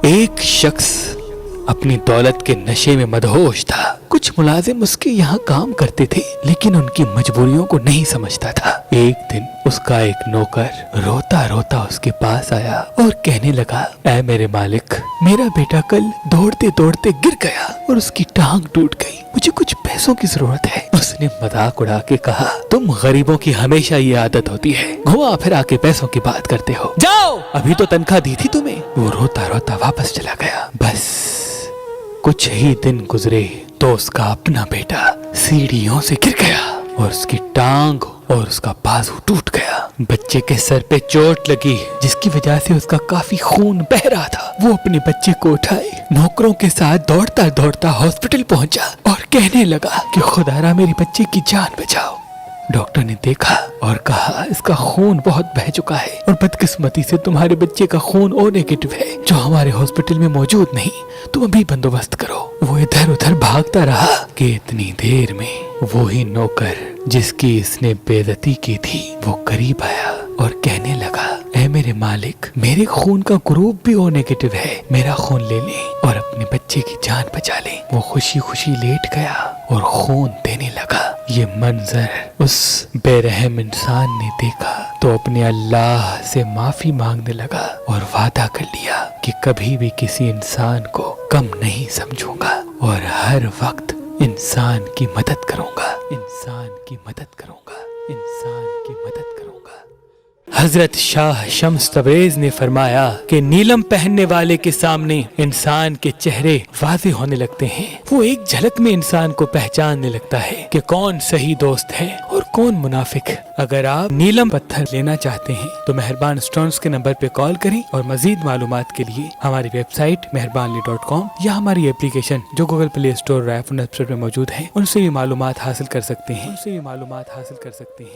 ایک شخص اپنی دولت کے نشے میں مدہوش تھا۔ کچھ ملازم اس کے یہاں کام کرتے تھے لیکن ان کی مجبوریوں کو نہیں سمجھتا تھا۔ ایک دن اس کا ایک نوکر روتا روتا اس کے پاس آیا اور کہنے لگا، اے میرے مالک، میرا بیٹا کل دوڑتے دوڑتے گر گیا اور اس کی ٹانگ ٹوٹ گئی، مجھے کچھ پیسوں کی ضرورت ہے۔ اس نے مذاق اڑا کے کہا، تم غریبوں کی ہمیشہ یہ عادت ہوتی ہے، گھما پھرا کے پیسوں کی بات کرتے ہو، جاؤ، ابھی تو تنخواہ دی تھی تمہیں۔ وہ روتا روتا واپس چلا گیا۔ بس کچھ ہی دن گزرے تو اس کا اپنا بیٹا سیڑھیوں سے گر گیا اور اس کی ٹانگ اور اس کا بازو ٹوٹ گیا۔ بچے کے سر پہ چوٹ لگی جس کی وجہ سے اس کا کافی خون بہ رہا تھا۔ وہ اپنے بچے کو اٹھائے، نوکروں کے ساتھ دوڑتا دوڑتا ہاسپٹل پہنچا اور کہنے لگا کہ خدارا میری بچے کی جان بچاؤ۔ ڈاکٹر نے دیکھا اور کہا، اس کا خون بہت بہہ چکا ہے اور بدقسمتی سے تمہارے بچے کا خون او نیگیٹو ہے جو ہمارے ہاسپٹل میں موجود نہیں، تم ابھی بندوبست کرو۔ وہ ادھر ادھر بھاگتا رہا کہ اتنی دیر میں وہی نوکر جس کی اس نے بے عزتی کی تھی وہ قریب آیا اور کہنے لگا، اے میرے مالک، میرے خون کا گروپ بھی او نیگیٹو ہے، میرا خون لے لیں اور اپنے بچے کی جان بچا لیں۔ وہ خوشی خوشی لیٹ گیا اور خون دینے لگا۔ یہ منظر اس بے رحم انسان نے دیکھا تو اپنے اللہ سے معافی مانگنے لگا اور وعدہ کر لیا کہ کبھی بھی کسی انسان کو کم نہیں سمجھوں گا اور ہر وقت انسان کی مدد کروں گا، انسان کی مدد کروں گا، انسان کی مدد کروں گا۔ حضرت شاہ شمس تبریز نے فرمایا کہ نیلم پہننے والے کے سامنے انسان کے چہرے واضح ہونے لگتے ہیں۔ وہ ایک جھلک میں انسان کو پہچاننے لگتا ہے کہ کون صحیح دوست ہے اور کون منافق۔ اگر آپ نیلم پتھر لینا چاہتے ہیں تو مہربان اسٹونز کے نمبر پہ کال کریں اور مزید معلومات کے لیے ہماری ویب سائٹ مہربانلی.com یا ہماری اپلیکیشن جو گوگل پلے اسٹور اور آئی فون ایپ اسٹور پہ موجود ہے ان سے بھی معلومات حاصل کر سکتے ہیں۔